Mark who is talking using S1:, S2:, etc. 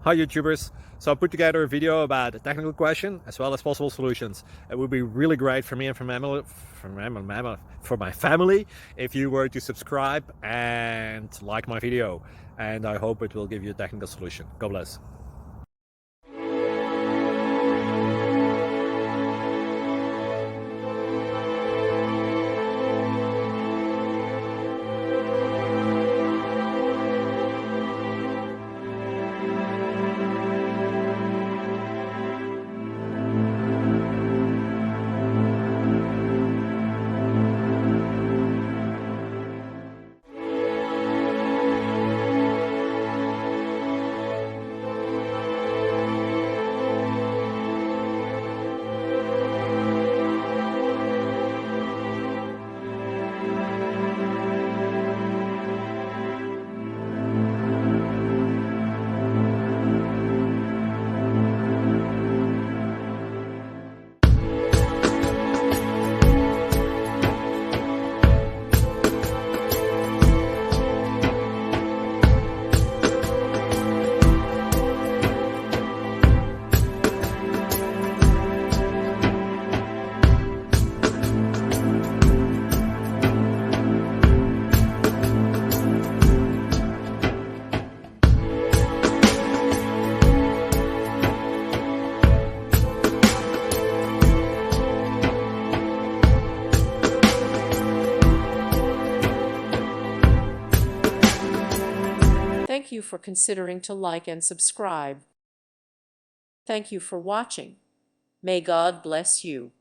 S1: Hi YouTubers! So I put together a video about a technical question as well as possible solutions. It would be really great for me and for my family if you were to subscribe and like my video, and I hope it will give you a technical solution. God bless.
S2: Thank you for considering to like and subscribe. Thank you for watching. May God bless you.